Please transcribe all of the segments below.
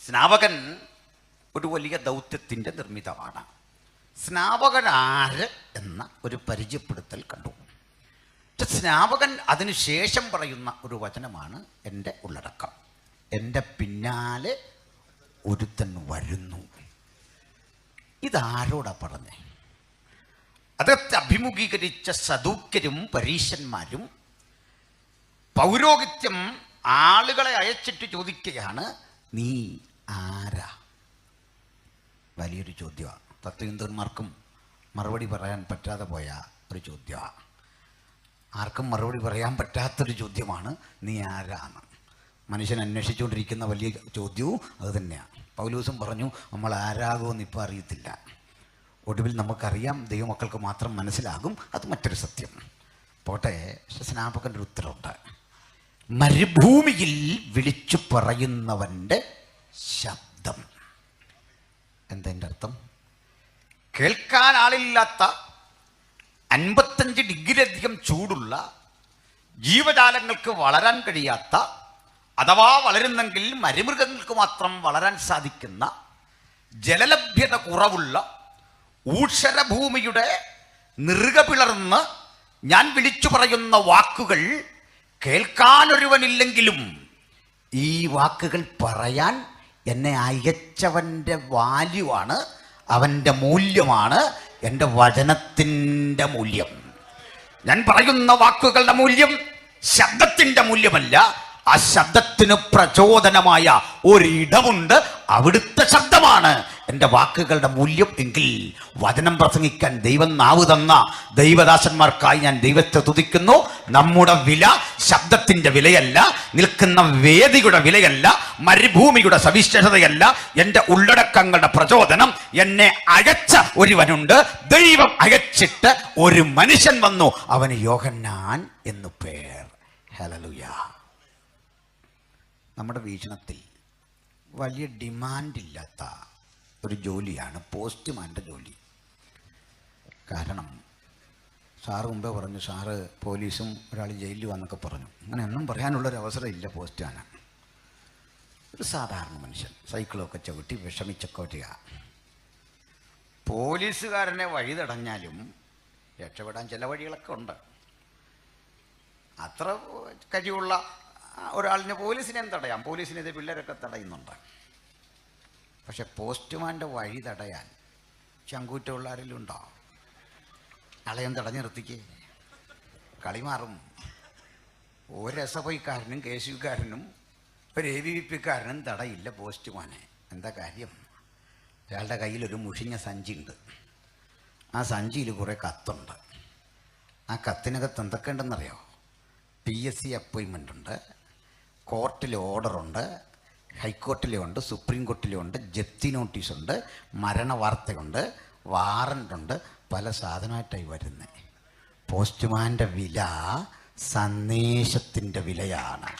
സ്നാപകൻ ഒരു വലിയ ദൗത്യത്തിൻ്റെ നിർമ്മിതമാണ്. സ്നാപകൻ ആര് എന്ന ഒരു പരിചയപ്പെടുത്തൽ കണ്ടു. സ്നാപകൻ അതിനുശേഷം പറയുന്ന ഒരു വചനമാണ് എൻ്റെ ഉള്ളടക്കം. എൻ്റെ പിന്നാലെ ഒരുത്തൻ വരുന്നു. ഇതാരോടാ പറഞ്ഞേ? അതൊക്കെ അഭിമുഖീകരിച്ച സദൂക്യരും പരീശന്മാരും പൗരോഹിത്യം ആളുകളെ അയച്ചിട്ട് ചോദിക്കുകയാണ്, നീ ആരാ? വലിയൊരു ചോദ്യമാണ്. തത്വചിന്തകന്മാർക്കും മറുപടി പറയാൻ പറ്റാതെ പോയ ഒരു ചോദ്യമാണ്. ആർക്കും മറുപടി പറയാൻ പറ്റാത്തൊരു ചോദ്യമാണ്, നീ ആരാന്ന്. മനുഷ്യൻ അന്വേഷിച്ചുകൊണ്ടിരിക്കുന്ന വലിയ ചോദ്യവും അത് തന്നെയാണ്. പൗലോസും പറഞ്ഞു, നമ്മൾ ആരാകുമെന്ന് ഇപ്പോൾ അറിയത്തില്ല, ഒടുവിൽ നമുക്കറിയാം, ദൈവമക്കൾക്ക് മാത്രം മനസ്സിലാകും. അത് മറ്റൊരു സത്യം. പോട്ടെ. സ്നാപകൻ്റെ ഒരു ഉത്തരവുണ്ട്. മരുഭൂമിയിൽ വിളിച്ചു പറയുന്നവൻ്റെ ശബ്ദം. എന്താ അർത്ഥം? കേൾക്കാൻ ആളില്ലാത്ത 55 ഡിഗ്രിയധികം ചൂടുള്ള, ജീവജാലങ്ങൾക്ക് വളരാൻ കഴിയാത്ത, അഥവാ വളരുന്നെങ്കിൽ മരുമൃഗങ്ങൾക്ക് മാത്രം വളരാൻ സാധിക്കുന്ന, ജലലഭ്യത കുറവുള്ള ഊഷരഭൂമിയുടെ നിറുക പിളർന്ന് ഞാൻ വിളിച്ചു പറയുന്ന വാക്കുകൾ കേൾക്കാനൊരുവനില്ലെങ്കിലും ഈ വാക്കുകൾ പറയാൻ എന്നെ അയച്ചവൻ്റെ വാല്യുവാണ്, അവൻ്റെ മൂല്യമാണ് എൻ്റെ വചനത്തിൻ്റെ മൂല്യം. ഞാൻ പറയുന്ന വാക്കുകളുടെ മൂല്യം ശബ്ദത്തിൻ്റെ മൂല്യമല്ല. ആ ശബ്ദത്തിന് പ്രചോദനമായ ഒരിടമുണ്ട്, അവിടുത്തെ ശബ്ദമാണ് എൻ്റെ വാക്കുകളുടെ മൂല്യം. എങ്കിൽ വചനം പ്രസംഗിക്കാൻ ദൈവം നാവ് തന്ന ദൈവദാസന്മാർക്കായി ഞാൻ ദൈവത്തെ തുതിക്കുന്നു. നമ്മുടെ വില ശബ്ദത്തിൻ്റെ വിലയല്ല, നിൽക്കുന്ന വേദിയുടെ വിലയല്ല, മരുഭൂമിയുടെ സവിശേഷതയല്ല. എൻ്റെ ഉള്ളടക്കങ്ങളുടെ പ്രചോദനം. എന്നെ അയച്ച ഒരുവനുണ്ട്. ദൈവം അയച്ചിട്ട് ഒരു മനുഷ്യൻ വന്നു, അവന് യോഹന്നാൻ എന്നു പേർ. ഹല്ലേലൂയ. നമ്മുടെ വീക്ഷണത്തിൽ വലിയ ഡിമാൻഡില്ലാത്ത ഒരു ജോലിയാണ് പോസ്റ്റ്മാൻ്റെ ജോലി. കാരണം സാറ് മുമ്പേ പറഞ്ഞു, സാറ് പോലീസും ഒരാൾ ജയിലിൽ വന്നൊക്കെ പറഞ്ഞു. അങ്ങനെയൊന്നും പറയാനുള്ളൊരു അവസരം ഇല്ല. പോസ്റ്റ്മാന് ഒരു സാധാരണ മനുഷ്യൻ, സൈക്കിളൊക്കെ ചവിട്ടി വിഷമിച്ചൊക്കെ വരിക. പോലീസുകാരനെ വഴി തടഞ്ഞാലും രക്ഷപ്പെടാൻ ചില വഴികളൊക്കെ ഉണ്ട്. അത്ര കഴിവുള്ള ഒരാളിന് പോലീസിനെയും തടയാം. പോലീസിനെതിരെ പിള്ളേരൊക്കെ തടയുന്നുണ്ട്. പക്ഷെ പോസ്റ്റ്മാൻ്റെ വഴി തടയാൻ ചങ്കൂറ്റമുള്ള ആരെങ്കിലും ഉണ്ടോ? അളയം തടഞ്ഞു നിർത്തിക്ക്, കളി മാറും. ഒരു SFIക്കാരനും KSUക്കാരനും ഒരു AVP-ക്കാരനും തടയില്ല പോസ്റ്റ്മാനെ. എന്താ കാര്യം? അയാളുടെ കയ്യിലൊരു മുഷിഞ്ഞ സഞ്ചിയുണ്ട്. ആ സഞ്ചിയിൽ കുറേ കത്തുണ്ട്. ആ കത്തിനകത്ത് എന്തൊക്കെ ഉണ്ടെന്നറിയോ? PSC അപ്പോയിൻമെൻ്റ് ഉണ്ട്, കോർട്ടിലെ ഓർഡറുണ്ട്, ഹൈക്കോർട്ടിലെ ഉണ്ട്, സുപ്രീം കോർട്ടിലെ ഉണ്ട്, ജപ്തി നോട്ടീസുണ്ട്, മരണ വാർത്തയുണ്ട്, വാറൻ്റുണ്ട്. പല സാധനമായിട്ടായി വരുന്നത്. പോസ്റ്റ്മാൻ്റെ വില സന്ദേശത്തിൻ്റെ വിലയാണ്,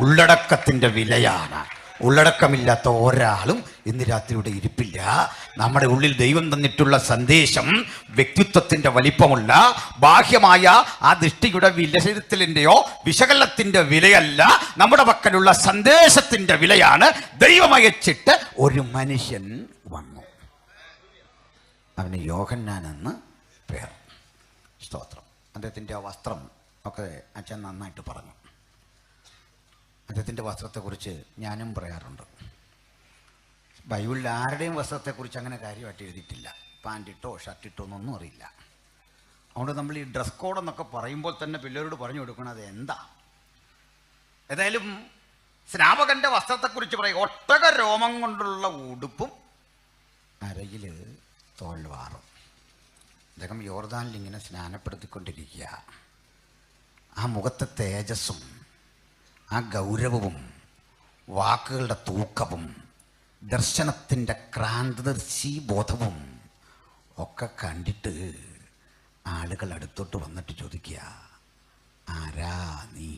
ഉള്ളടക്കത്തിൻ്റെ വിലയാണ്. ഉള്ളടക്കമില്ലാത്ത ഒരാളും ഇന്ന് രാത്രി ഇവിടെ ഇരിപ്പില്ല. നമ്മുടെ ഉള്ളിൽ ദൈവം തന്നിട്ടുള്ള സന്ദേശം വ്യക്തിത്വത്തിൻ്റെ വലിപ്പമുള്ള ബാഹ്യമായ ആ ദൃഷ്ടിയുടെ വിലയിരുത്തലിൻ്റെയോ വിശകലനത്തിൻ്റെ വിലയല്ല. നമ്മുടെ പക്കലുള്ള സന്ദേശത്തിൻ്റെ വിലയാണ്. ദൈവമയച്ചിട്ട് ഒരു മനുഷ്യൻ വന്നു, അവന് യോഹന്നാൻ എന്ന് പേർ. സ്തോത്രം. അദ്ദേഹത്തിൻ്റെ ആ വസ്ത്രം ഒക്കെ അച്ഛൻ നന്നായിട്ട് പറഞ്ഞു. അദ്ദേഹത്തിൻ്റെ വസ്ത്രത്തെക്കുറിച്ച് ഞാനും പറയാറുണ്ട്. ബൈബിളിൽ ആരുടെയും വസ്ത്രത്തെക്കുറിച്ച് അങ്ങനെ കാര്യമായിട്ട് എഴുതിയിട്ടില്ല. പാൻറ്റിട്ടോ ഷർട്ടിട്ടോ ഒന്നും അറിയില്ല. അതുകൊണ്ട് നമ്മൾ ഈ ഡ്രസ് കോഡ് എന്നൊക്കെ പറയുമ്പോൾ തന്നെ പിള്ളേരോട് പറഞ്ഞു കൊടുക്കണം അത് എന്താ. ഏതായാലും സ്നാപകൻ്റെ വസ്ത്രത്തെക്കുറിച്ച് പറയും. ഒട്ടക രോമം കൊണ്ടുള്ള ഉടുപ്പും അരയിൽ തോൽവാറും. അദ്ദേഹം യോർദാനിൽ ഇങ്ങനെ സ്നാനപ്പെടുത്തിക്കൊണ്ടിരിക്കുക. ആ മുഖത്തെ തേജസ്സും ആ ഗൗരവവും വാക്കുകളുടെ തൂക്കവും ദർശനത്തിൻ്റെ ക്രാന്തദർശി ബോധവും ഒക്കെ കണ്ടിട്ട് ആളുകൾ അടുത്തോട്ട് വന്നിട്ട് ചോദിക്കുക, ആരാ നീ?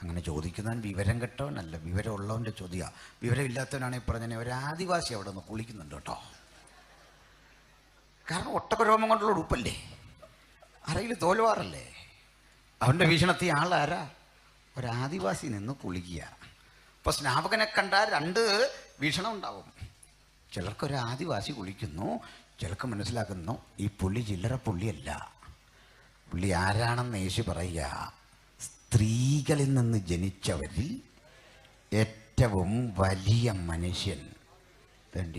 അങ്ങനെ ചോദിക്കുന്നവൻ വിവരം കെട്ടവനല്ല, വിവരമുള്ളവൻ്റെ ചോദ്യമാണ്. വിവരമില്ലാത്തവനാണെങ്കിൽ പറഞ്ഞാൽ ഒരു ആദിവാസി അവിടെ നിന്ന് കുളിക്കുന്നുണ്ട് കേട്ടോ. കാരണം ഒട്ടകരോമം കൊണ്ടുള്ള ഉടുപ്പല്ലേ, അരയിൽ തോൽവാറല്ലേ. അവൻ്റെ വീക്ഷണത്തിൽ ആളാരാ? ഒരാദിവാസി നിന്ന് കുളിക്കുക. ഇപ്പോൾ സ്നാപകനെ കണ്ടാൽ രണ്ട് വീക്ഷണം ഉണ്ടാവും. ചിലർക്കൊരു ആദിവാസി കുളിക്കുന്നു, ചിലർക്ക് മനസ്സിലാക്കുന്നു ഈ പുള്ളി ചില്ലറ പുള്ളിയല്ല. പുള്ളി ആരാണെന്ന് യേശു പറയുക, സ്ത്രീകളിൽ നിന്ന് ജനിച്ചവരിൽ ഏറ്റവും വലിയ മനുഷ്യൻ.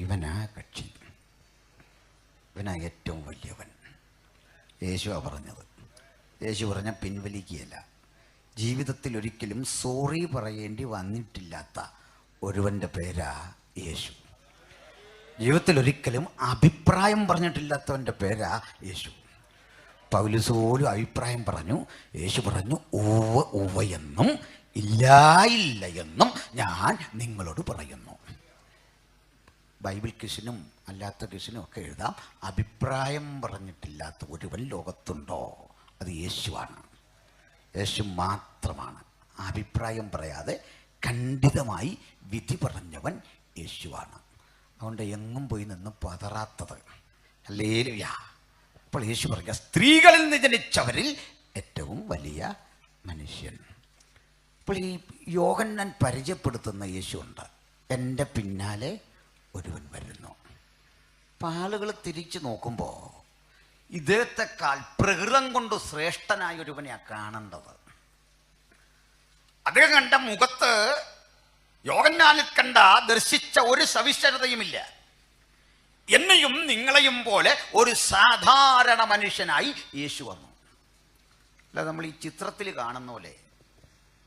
ഇവനാ കക്ഷി, ഇവനാ ഏറ്റവും വലിയവൻ. യേശുവാ പറഞ്ഞത്. യേശു പറഞ്ഞ പിൻവലിക്കുകയല്ല. ജീവിതത്തിൽ ഒരിക്കലും സോറി പറയേണ്ടി വന്നിട്ടില്ലാത്ത ഒരുവൻ്റെ പേരാ യേശു. ജീവിതത്തിൽ ഒരിക്കലും അഭിപ്രായം പറഞ്ഞിട്ടില്ലാത്തവൻ്റെ പേരാ യേശു. പൗലോസ് പോലും അഭിപ്രായം പറഞ്ഞു. യേശു പറഞ്ഞു, ഉവ്വ് ഉവ്വയെന്നും ഇല്ല ഇല്ല എന്നും ഞാൻ നിങ്ങളോട് പറയുന്നു. ബൈബിൾ ക്വിസിനും അല്ലാത്ത ക്വിസിനും ഒക്കെ എഴുതാം. അഭിപ്രായം പറഞ്ഞിട്ടില്ലാത്ത ഒരുവൻ ലോകത്തുണ്ടോ? അത് യേശുവാണ്. യേശു മാത്രമാണ്. അഭിപ്രായം പറയാതെ ഖണ്ഡിതമായി വിധി പറഞ്ഞവൻ യേശുവാണ്. അതുകൊണ്ട് എങ്ങും പോയി നിന്ന് പതറാത്തത്. ഹല്ലേലൂയ. അപ്പോൾ യേശു പറയുക, സ്ത്രീകളിൽ നിന്ന് ജനിച്ചവരിൽ ഏറ്റവും വലിയ മനുഷ്യൻ. അപ്പോൾ ഈ യോഹന്നാൻ പരിചയപ്പെടുത്തുന്ന യേശുണ്ട്. എൻ്റെ പിന്നാലെ ഒരുവൻ വരുന്നു. അപ്പം ആളുകൾ തിരിച്ചു നോക്കുമ്പോൾ ഇദ്ദേഹത്തെക്കാൾ പ്രകൃതം കൊണ്ട് ശ്രേഷ്ഠനായ ഒരുവനെയാണ് കാണേണ്ടത്. അദ്ദേഹം കണ്ട മുഖത്ത് യോഹന്നാനിൽ കണ്ട ദർശിച്ച ഒരു സവിശേഷതയുമില്ല. എന്നെയും നിങ്ങളെയും പോലെ ഒരു സാധാരണ മനുഷ്യനായി യേശു വന്നു. അല്ല, നമ്മൾ ഈ ചിത്രത്തിൽ കാണുന്ന പോലെ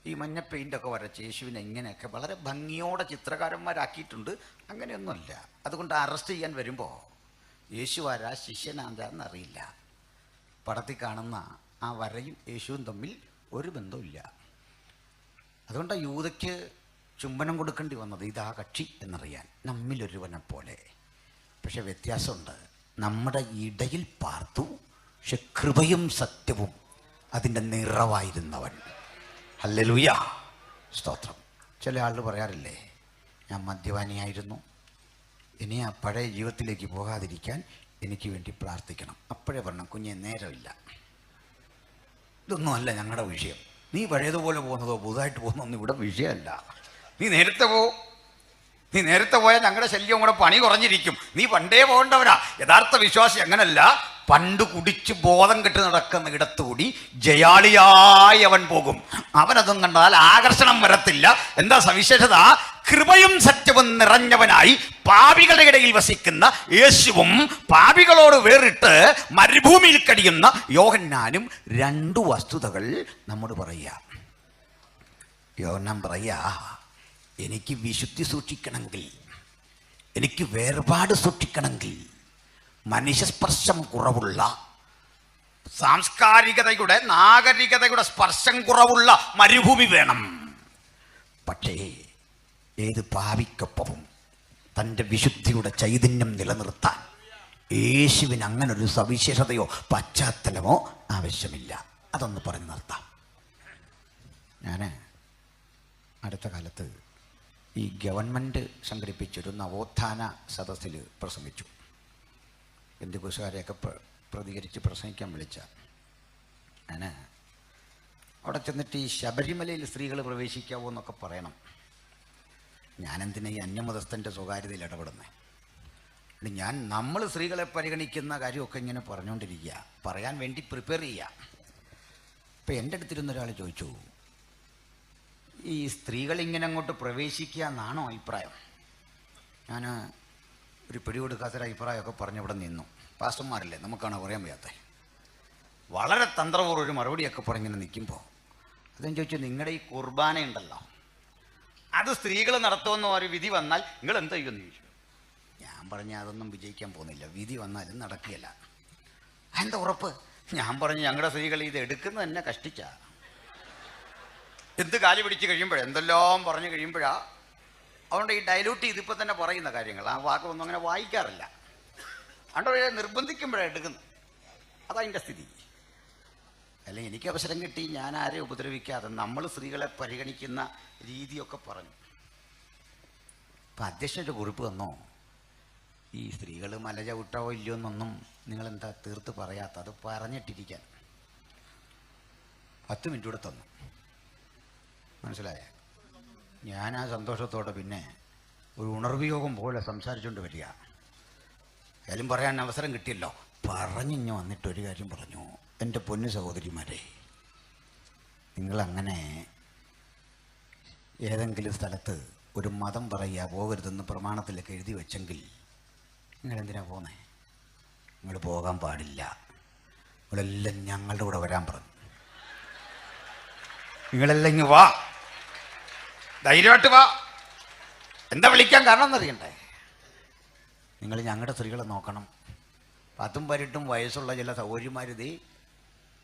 ഈ മഞ്ഞ പെയിൻ്റൊക്കെ വരച്ച് യേശുവിനെ ഇങ്ങനെയൊക്കെ വളരെ ഭംഗിയോടെ ചിത്രകാരന്മാരാക്കിയിട്ടുണ്ട്. അങ്ങനെയൊന്നുമല്ല. അതുകൊണ്ട് അറസ്റ്റ് ചെയ്യാൻ വരുമ്പോൾ യേശു ആരാ ശിഷ്യനാന്താന്ന് അറിയില്ല. പടത്തിൽ കാണുന്ന ആ വരയും യേശുവും തമ്മിൽ ഒരു ബന്ധവുമില്ല. അതുകൊണ്ട് യൂദയ്ക്ക് ചുംബനം കൊടുക്കേണ്ടി വന്നത് ഇതാ കക്ഷി എന്നറിയാൻ, നമ്മിലൊരുവനെ പോലെ. പക്ഷെ വ്യത്യാസമുണ്ട്. നമ്മുടെ ഇടയിൽ പാർത്തു, പക്ഷെ കൃപയും സത്യവും അതിൻ്റെ നിറവായിരുന്നവൻ. ഹല്ലേലൂയ, സ്തോത്രം. ചില ആളുകൾ പറയാറില്ലേ, ഞാൻ മദ്യപാനിയായിരുന്നു, ഇനി ആ പഴയ ജീവിതത്തിലേക്ക് പോകാതിരിക്കാൻ എനിക്ക് വേണ്ടി പ്രാർത്ഥിക്കണം. അപ്പോഴേ പറഞ്ഞു, കുഞ്ഞെ നേരമില്ല, ഇതൊന്നും അല്ല ഞങ്ങളുടെ വിഷയം. നീ പഴയതുപോലെ പോകുന്നതോ പുതുതായിട്ട് പോകുന്നതൊന്നും ഇവിടെ വിഷയമല്ല. നീ നേരത്തെ പോയാൽ ഞങ്ങളുടെ ശല്യം കൂടെ പണി കുറഞ്ഞിരിക്കും. നീ പണ്ടേ പോകേണ്ടവരാ. യഥാർത്ഥ വിശ്വാസി അങ്ങനല്ല. പണ്ട് കുടിച്ച് ബോധം കെട്ട് നടക്കുന്ന ഇടത്തുകൂടി ജയാളിയായി അവൻ പോകും. അവനതും കണ്ടാൽ ആകർഷണം വരത്തില്ല. എന്താ സവിശേഷത? കൃപയും സത്യവും നിറഞ്ഞവനായി പാപികളുടെ ഇടയിൽ വസിക്കുന്ന യേശുവും പാപികളോട് വേറിട്ട് മരുഭൂമിയിൽ കഴിയുന്ന യോഹന്നാനും രണ്ടു വസ്തുതകൾ നമ്മോട് പറയുക. യോഹന്നാൻ പറയാ, എനിക്ക് വിശുദ്ധി സൂക്ഷിക്കണമെങ്കിൽ, എനിക്ക് വേർപാട് സൂക്ഷിക്കണമെങ്കിൽ മനുഷ്യസ്പർശം കുറവുള്ള, സാംസ്കാരികതയുടെ നാഗരികതയുടെ സ്പർശം കുറവുള്ള മരുഭൂമി വേണം. പക്ഷേ ഏത് പാപിക്കൊപ്പവും തൻ്റെ വിശുദ്ധിയുടെ ചൈതന്യം നിലനിർത്താൻ യേശുവിന് അങ്ങനൊരു സവിശേഷതയോ പശ്ചാത്തലമോ ആവശ്യമില്ല. അതൊന്ന് പറഞ്ഞു നിർത്താം. ഞാൻ അടുത്ത കാലത്ത് ഈ ഗവൺമെൻറ് സംഘടിപ്പിച്ചൊരു നവോത്ഥാന സദസ്സിൽ പ്രസംഗിച്ചു. ബന്ധുക്കുശാരെയൊക്കെ പ്രതികരിച്ച് പ്രസംഗിക്കാൻ വിളിച്ച ഞാൻ അവിടെ ചെന്നിട്ട് ഈ ശബരിമലയിൽ സ്ത്രീകൾ പ്രവേശിക്കാവോ എന്നൊക്കെ പറയണം. ഞാനെന്തിനാ ഈ അന്യമതസ്ഥൻ്റെ സ്വകാര്യതയിൽ ഇടപെടുന്നത്? നമ്മൾ സ്ത്രീകളെ പരിഗണിക്കുന്ന കാര്യമൊക്കെ ഇങ്ങനെ പറഞ്ഞുകൊണ്ടിരിക്കുക, പറയാൻ വേണ്ടി പ്രിപ്പയർ ചെയ്യുക. ഇപ്പം എൻ്റെ അടുത്തിരുന്നൊരാൾ ചോദിച്ചു, ഈ സ്ത്രീകളിങ്ങനെ അങ്ങോട്ട് പ്രവേശിക്കുക എന്നാണോ അഭിപ്രായം? ഞാൻ ഒരു പിടികൊടുക്കാത്തൊരു അഭിപ്രായമൊക്കെ പറഞ്ഞ് ഇവിടെ നിന്നു. പാസ്റ്റർമാരല്ലേ, നമുക്കാണോ പറയാൻ വയ്യാത്തത്? വളരെ തന്ത്രപൂർവ്വം ഒരു മറുപടിയൊക്കെ പറഞ്ഞിങ്ങനെ നിൽക്കുമ്പോൾ അതും ചോദിച്ചു, നിങ്ങളുടെ ഈ കുർബാന ഉണ്ടല്ലോ, അത് സ്ത്രീകൾ നടത്തുമെന്ന് ഒരു വിധി വന്നാൽ നിങ്ങൾ എന്താ ചെയ്യുമെന്ന് ചോദിച്ചു. ഞാൻ പറഞ്ഞ അതൊന്നും വിജയിക്കാൻ പോകുന്നില്ല, വിധി വന്നാലും നടക്കുകയില്ല. എന്താ ഉറപ്പ്? ഞാൻ പറഞ്ഞു, ഞങ്ങളുടെ സ്ത്രീകൾ ഇത് എടുക്കുന്നത് തന്നെ കഷ്ടിച്ച, എന്ത് കാലി പിടിച്ച് കഴിയുമ്പോഴേ എന്തെല്ലാം പറഞ്ഞു കഴിയുമ്പോഴാ. അതുകൊണ്ട് ഈ ഡയലൂട്ട് ചെയ്തിപ്പോൾ തന്നെ പറയുന്ന കാര്യങ്ങൾ ആ വാക്കൊന്നും അങ്ങനെ വായിക്കാറില്ല. അതുകൊണ്ട് നിർബന്ധിക്കുമ്പോഴാണ് എടുക്കുന്നത്. അതതിൻ്റെ സ്ഥിതി. അല്ലെങ്കിൽ എനിക്ക് അവസരം കിട്ടി, ഞാൻ ആരെയും ഉപദ്രവിക്കാതെ നമ്മൾ സ്ത്രീകളെ പരിഗണിക്കുന്ന രീതിയൊക്കെ പറഞ്ഞു. അപ്പം അധ്യക്ഷൻ്റെ കുറിപ്പ് തന്നോ, ഈ സ്ത്രീകൾ മല ചവിട്ടാവോ ഇല്ലയോ എന്നൊന്നും നിങ്ങളെന്താ തീർത്ത് പറയാത്ത, അത് പറഞ്ഞിട്ടിരിക്കാൻ 10 മിനിറ്റ് കൂടെ തന്നു. മനസ്സിലായ? ഞാൻ ആ സന്തോഷത്തോടെ പിന്നെ ഒരു ഉണർവ് യോഗം പോലെ സംസാരിച്ചുകൊണ്ട് വരിക. ആയാലും പറയാൻ അവസരം കിട്ടിയല്ലോ. പറഞ്ഞിഞ്ഞ് വന്നിട്ടൊരു കാര്യം പറഞ്ഞു. എൻ്റെ പൊന്നു സഹോദരിമാരെ, നിങ്ങളങ്ങനെ ഏതെങ്കിലും സ്ഥലത്ത് ഒരു മതം പറയുക പോകരുതെന്ന് പ്രമാണത്തിലൊക്കെ എഴുതി വെച്ചെങ്കിൽ നിങ്ങളെന്തിനാ പോകുന്നേ? നിങ്ങൾ പോകാൻ പാടില്ല. നിങ്ങളെല്ലാം ഞങ്ങളുടെ കൂടെ വരാൻ പറഞ്ഞു. നിങ്ങളെല്ലാം ഇങ്ങ് വാ, ധൈര്യമായിട്ട് വാ. എന്താ വിളിക്കാൻ കാരണം എന്നറിയണ്ടേ? നിങ്ങൾ ഞങ്ങളുടെ സ്ത്രീകളെ നോക്കണം. 10-18 വയസ്സുള്ള ചില സഹോദരിമാരിതേ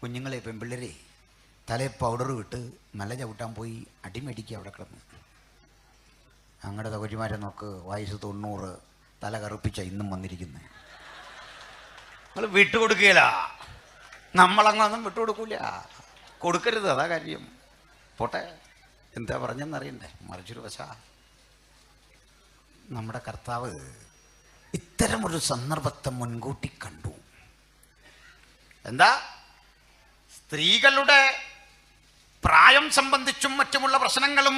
കുഞ്ഞുങ്ങളെ പെൺപിള്ളേരെ തലയിൽ പൗഡർ വിട്ട് നല്ല ചവിട്ടാൻ പോയി അടിമേടിക്കുക അവിടെ കിടന്നു. ഞങ്ങളുടെ സഹോദരിമാരെ നോക്ക്, വയസ്സ് 90, തല കറുപ്പിച്ച ഇന്നും വന്നിരിക്കുന്നത്. നിങ്ങൾ വിട്ടുകൊടുക്കുകയില്ല. നമ്മളങ്ങൊന്നും വിട്ടുകൊടുക്കൂല, കൊടുക്കരുത്. അതാ കാര്യം. പോട്ടെ, എന്താ പറഞ്ഞെന്നറിയണ്ടേ? മറിച്ചൊരു വശ നമ്മുടെ കർത്താവ് ഇത്തരമൊരു സന്ദർഭത്തെ മുൻകൂട്ടി കണ്ടു. എന്താ? സ്ത്രീകളുടെ പ്രായം സംബന്ധിച്ചും മറ്റുമുള്ള പ്രശ്നങ്ങളും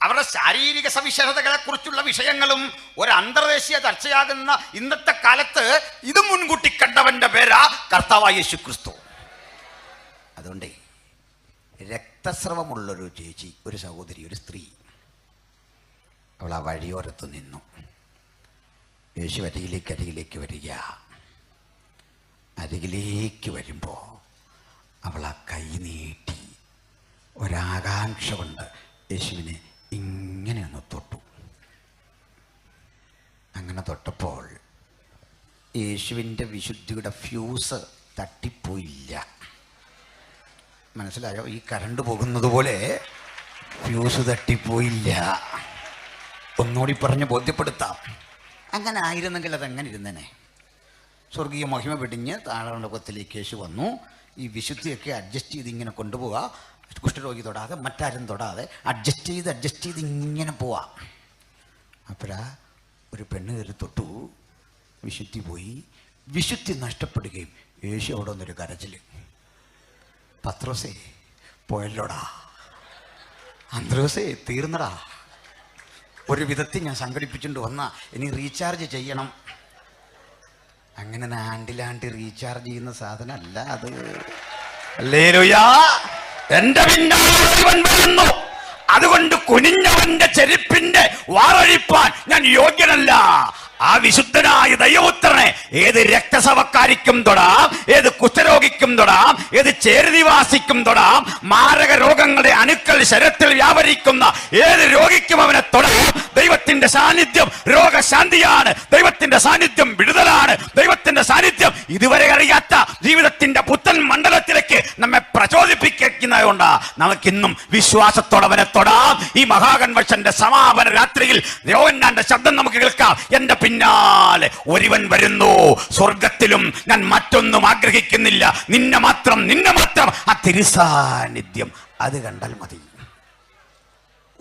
അവരുടെ ശാരീരിക സവിശേഷതകളെ കുറിച്ചുള്ള വിഷയങ്ങളും ഒരു അന്തർദേശീയ ചർച്ചയാകുന്ന ഇന്നത്തെ കാലത്ത് ഇത് മുൻകൂട്ടി കണ്ടവന്റെ പേരാ കർത്താവായ യേശു ക്രിസ്തു. അതുകൊണ്ടേ രക്തസ്രവമുള്ളൊരു ചേച്ചി, ഒരു സഹോദരി, ഒരു സ്ത്രീ, അവൾ ആ വഴിയോരത്ത് നിന്നു. യേശു അരികിലേക്ക് വരിക. അരികിലേക്ക് വരുമ്പോൾ അവൾ ആ കൈ നീട്ടി ഒരാകാംക്ഷ കൊണ്ട് യേശുവിനെ ഇങ്ങനെ ഒന്ന് തൊട്ടു. അങ്ങനെ തൊട്ടപ്പോൾ യേശുവിൻ്റെ വിശുദ്ധിയുടെ ഫ്യൂസ് തട്ടിപ്പോയില്ല. മനസ്സിലായോ? ഈ കറണ്ട് പോകുന്നത് പോലെ ഫ്യൂസ് തട്ടിപ്പോയില്ല. ഒന്നുകൂടി പറഞ്ഞ് ബോധ്യപ്പെടുത്താം. അങ്ങനെ ആയിരുന്നെങ്കിൽ അതെങ്ങനെ ഇരുന്നേനെ? സ്വർഗീയ മഹിമ വെടിഞ്ഞ് താഴെ യേശു വന്നു. ഈ വിശുദ്ധിയൊക്കെ അഡ്ജസ്റ്റ് ചെയ്ത് ഇങ്ങനെ കൊണ്ടുപോവുക. കുഷ്ഠരോഗി തൊടാതെ, മറ്റാരും തൊടാതെ അഡ്ജസ്റ്റ് ചെയ്ത് ഇങ്ങനെ പോവാം. അപ്പോഴാ ഒരു പെണ്ണ് കയറി തൊട്ടു. വിശുദ്ധി പോയി. വിശുദ്ധി നഷ്ടപ്പെടുകയും യേശു അവിടെ വന്നൊരു കരച്ചിൽ. പത്രോസേ പോയല്ലോടാ, അന്ത്രോസേ തീർന്നടാ, ഒരു വിധത്തിൽ ഞാൻ സംഘടിപ്പിച്ചുകൊണ്ട് വന്ന, ഇനി റീചാർജ് ചെയ്യണം. അങ്ങനെ ആണ്ടിലാണ്ടി റീചാർജ് ചെയ്യുന്ന സാധനമല്ല അത്. ഹല്ലേലൂയാ! എന്റെ പിന്നാലെ വരുന്നു, അതുകൊണ്ട് കുനിഞ്ഞവന്റെ ചെരുപ്പിന്റെ വാറഴിപ്പാൻ ഞാൻ യോഗ്യനല്ല. ആ വിശുദ്ധനായ ദൈവപുത്രനെ ഏത് രക്തസവക്കാരിക്കും തൊടാം, ഏത് കുഷ്ഠരോഗിക്കും തൊടാം, ഏത് ചേരുനിവാസിക്കും തൊടാം. മാരക രോഗങ്ങളുടെ അണുക്കൾ ശരീരത്തിൽ വ്യാപരിക്കുന്ന ഏത് രോഗിക്കും അവനെ തൊടാം. ദൈവത്തിന്റെ സാന്നിധ്യം രോഗശാന്തിയാണ്. ദൈവത്തിന്റെ സാന്നിധ്യം വിടുതലാണ്. ദൈവത്തിന്റെ സാന്നിധ്യം ഇതുവരെ അറിയാത്ത ജീവിതത്തിന്റെ പുത്തൻ മണ്ഡലത്തിലേക്ക് നമ്മെ പ്രചോദിപ്പിക്കുന്നതുകൊണ്ടാ നമുക്കിന്നും വിശ്വാസത്തോടെ അവനെ തൊടാം. ഈ മഹാകൺവെൻഷന്റെ സമാപന രാത്രിയിൽ യോഹന്നാന്റെ ശബ്ദം നമുക്ക് കേൾക്കാം. എന്റെ പിന്നാലെ ഒരുവൻ വരുന്നു, സ്വർഗത്തിലും ഞാൻ മറ്റൊന്നും ആഗ്രഹിക്കുന്നില്ല, നിന്നെ മാത്രം ആ തിരുസാന്നിധ്യം അത് കണ്ടാൽ മതി.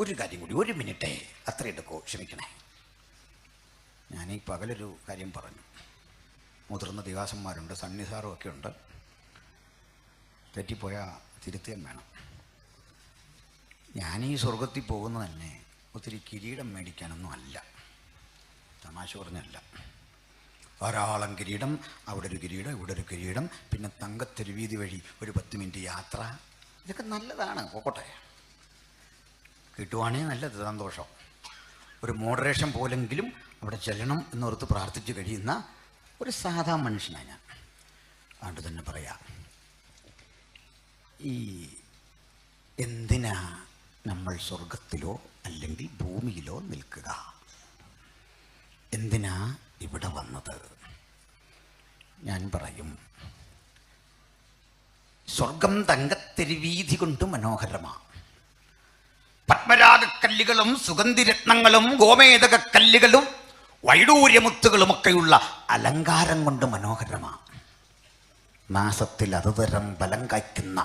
ഒരു കാര്യം കൂടി, 1 മിനിറ്റ് അത്ര എടുക്കോ, ക്ഷമിക്കണേ. ഞാൻ ഈ പകലൊരു കാര്യം പറഞ്ഞു. മുതിർന്ന ദിവാസന്മാരുണ്ട്, സന്നിധാറും ഒക്കെ ഉണ്ട്. തെറ്റിപ്പോയാൽ തിരുത്തുകയും വേണം. ഞാനീ സ്വർഗത്തിൽ പോകുന്നത് തന്നെ ഒത്തിരി കിരീടം മേടിക്കാനൊന്നും അല്ല, തമാശ പറഞ്ഞല്ല. ധാരാളം കിരീടം, അവിടെ ഒരു കിരീടം, ഇവിടെ ഒരു കിരീടം, പിന്നെ തങ്കത്തെരുവീതി വഴി ഒരു 10 മിനിറ്റ് യാത്ര. ഇതൊക്കെ നല്ലതാണ്, പോട്ടെ, കിട്ടുവാണെങ്കിൽ നല്ലത്, സന്തോഷം. ഒരു മോഡറേഷൻ പോലെങ്കിലും അവിടെ ചെല്ലണം എന്നോർത്ത് പ്രാർത്ഥിച്ച് കഴിയുന്ന ഒരു സാധാ മനുഷ്യനാണ് ഞാൻ. അതുകൊണ്ട് തന്നെ പറയാം, ഈ എന്തിനാ നമ്മൾ സ്വർഗത്തിലോ അല്ലെങ്കിൽ ഭൂമിയിലോ നിൽക്കുക? എന്തിനാ ഇവിടെ വന്നത്? ഞാൻ പറയും, സ്വർഗം തങ്കത്തെരുവീഥി കൊണ്ട് മനോഹരമാണ്. പത്മരാഗക്കല്ലുകളും സുഗന്ധിരത്നങ്ങളും ഗോമേതക കല്ലുകളും വൈഡൂര്യമുത്തുകളുമൊക്കെയുള്ള അലങ്കാരം കൊണ്ട് മനോഹരമാണ്. മാസത്തിൽ അതുതരം ഫലം കായ്ക്കുന്ന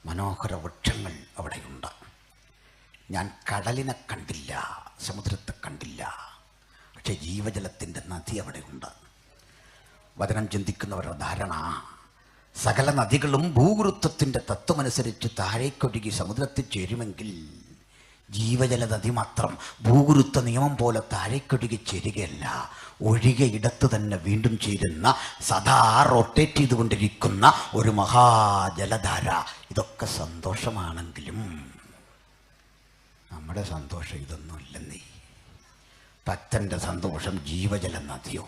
മനോഹര വൃക്ഷങ്ങൾ അവിടെയുണ്ട്. ഞാൻ കടലിനെ കണ്ടില്ല, സമുദ്രത്തെ കണ്ടില്ല, പക്ഷെ ജീവജലത്തിൻ്റെ നദി അവിടെയുണ്ട്. വചനം ചിന്തിക്കുന്നവരുടെ ധാരണ, സകല നദികളും ഭൂഗുരുത്വത്തിൻ്റെ തത്വമനുസരിച്ച് താഴേക്കൊഴുകി സമുദ്രത്തിൽ ചേരുമെങ്കിൽ ജീവജല നദി മാത്രം ഭൂഗുരുത്വ നിയമം പോലെ താഴേക്കൊഴുകി ചേരുകയല്ല, ഒഴികെ ഇടത്ത് തന്നെ വീണ്ടും ചേരുന്ന, സദാ റൊട്ടേറ്റ് ചെയ്തുകൊണ്ടിരിക്കുന്ന ഒരു മഹാജലധാര. ഇതൊക്കെ സന്തോഷമാണെങ്കിലും നമ്മുടെ സന്തോഷം ഇതൊന്നുമില്ലെന്നേ. ഭക്തൻ്റെ സന്തോഷം ജീവജല നദിയോ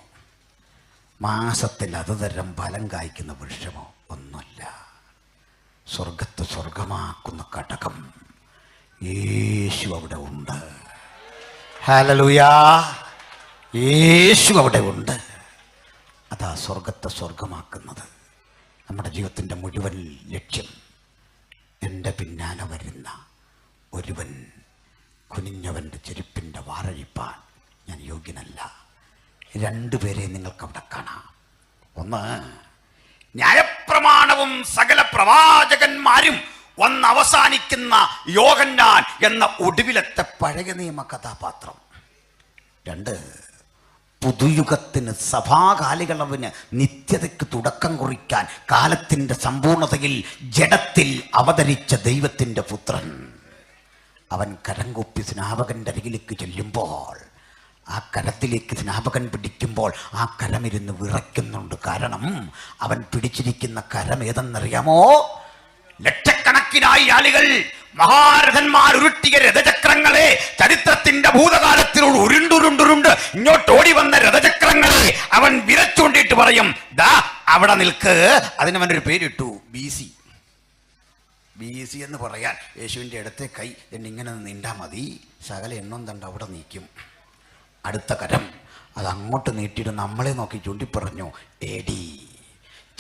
മാസത്തിൽ അതുതരം ഫലം കായ്ക്കുന്ന വൃക്ഷമോ ഒന്നുമല്ല. സ്വർഗത്ത് സ്വർഗമാക്കുന്ന കടകം യേശു അവിടെ ഉണ്ട്. ഹല്ലേലൂയാ, യേശു അവിടെ ഉണ്ട്. അതാ സ്വർഗത്തെ സ്വർഗമാക്കുന്നത്. നമ്മുടെ ജീവിതത്തിൻ്റെ മുഴുവൻ ലക്ഷ്യം എൻ്റെ പിന്നാലെ വരുന്ന ഒരുവൻ കുനിഞ്ഞവൻ്റെ ചെരുപ്പിൻ്റെ വാറഴിപ്പാൻ ഞാൻ യോഗ്യനല്ല. രണ്ടുപേരെ നിങ്ങൾക്കവിടെ കാണാം. ഒന്ന്, ന്യായപ്രമാണവും സകല പ്രവാചകന്മാരും വന്നവസാനിക്കുന്ന യോഹന്നാൻ എന്ന ഒടുവിലത്തെ പഴയ നിയമ കഥാപാത്രം. രണ്ട്, പുതുയുഗത്തിന് സഭാകാലികളവിന് നിത്യതയ്ക്ക് തുടക്കം കുറിക്കാൻ കാലത്തിൻ്റെ സമ്പൂർണതയിൽ ജഡത്തിൽ അവതരിച്ച ദൈവത്തിൻ്റെ പുത്രൻ. അവൻ കരംകൂപ്പി സ്നാപകൻ്റെ അരികിലേക്ക് ചെല്ലുമ്പോൾ, ആ കരത്തിലേക്ക് സ്നാപകൻ പിടിക്കുമ്പോൾ ആ കരമിരുന്ന് വിറയ്ക്കുന്നുണ്ട്. കാരണം അവൻ പിടിച്ചിരിക്കുന്ന കരം ഏതെന്നറിയാമോ? ലക്ഷക്കണക്കിനായി ആളുകൾ മഹാരഥന്മാർ ഉരുട്ടിയ രഥചക്രങ്ങളെ, ചരിത്രത്തിന്റെ ഭൂതകാലത്തിലൂടെ ഉരുണ്ടുരുണ്ടുരുണ്ട് ഇങ്ങോട്ട് ഓടി വന്ന രഥചക്രങ്ങളെ അവൻ വിരച്ചുകൊണ്ടിട്ട് പറയും, ദാ അവിടെ നിൽക്ക്. അതിനവനൊരു പേരിട്ടു, BC. BC എന്ന് പറയാൻ യേശുവിൻ്റെ ഇടത്തെ കൈ എന്നിങ്ങനെ നീണ്ടാ മതി, സകല എണ്ണം തണ്ട അവിടെ നീക്കും. അടുത്ത കരം അത് അങ്ങോട്ട് നീട്ടിയിട്ട് നമ്മളെ നോക്കി ചൂണ്ടിപ്പറഞ്ഞു, AD.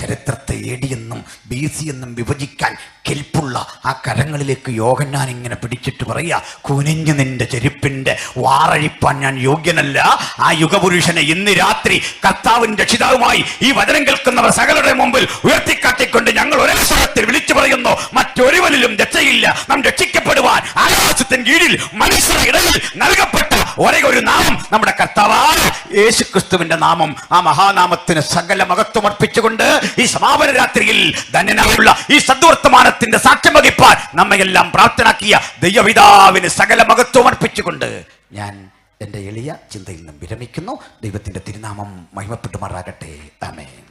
ചരിത്രത്തെ AD എന്നും BC എന്നും വിഭജിക്കാൻ കെൽപ്പുള്ള ആ കരങ്ങളിലേക്ക് യോഹന്നാൻ ഇങ്ങനെ പിടിച്ചിട്ട് പറയുക, കുനിഞ്ഞു നിന്റെ ചെരുപ്പിൻ്റെ വാറഴിപ്പാൻ ഞാൻ യോഗ്യനല്ല. ആ യുഗപുരുഷനെ ഇന്ന് രാത്രി കർത്താവിൻ്റെ രക്ഷിതാവുമായി ഈ വചനം കേൾക്കുന്നവർ സകലരുടെ മുമ്പിൽ ഉയർത്തിക്കാട്ടിക്കൊണ്ട് ഞങ്ങൾ ഒരേ സ്വരത്തിൽ വിളിച്ചു പറയുന്നു, മറ്റൊരുവനിലും രക്ഷയില്ല. നാം രക്ഷിക്കപ്പെടുവാൻ ആകാശത്തിന് കീഴിൽ മനുഷ്യരുടെ ഇടയിൽ നൽകപ്പെട്ട ഒരേ ഒരു നാമം നമ്മുടെ കർത്താവായ യേശുക്രിസ്തുവിന്റെ നാമം. ആ മഹാനാമത്തിന് സകല മഹത്വം അർപ്പിച്ചുകൊണ്ട് ഈ സമാപന രാത്രിയിൽ ധന്യനായുള്ള ഈ സദ്വർത്തമാനത്തിന്റെ സാക്ഷ്യം വഹിപ്പാൻ നമ്മയെല്ലാം പ്രാപ്തനാക്കിയ ദൈവപിതാവിന് സകല മഹത്വം അർപ്പിച്ചുകൊണ്ട് ഞാൻ എൻ്റെ എളിയ ചിന്തയിൽ നിന്നും വിരമിക്കുന്നു. ദൈവത്തിൻ്റെ തിരുനാമം മഹിമപ്പെട്ടുമാറാകട്ടെ. ആമേൻ.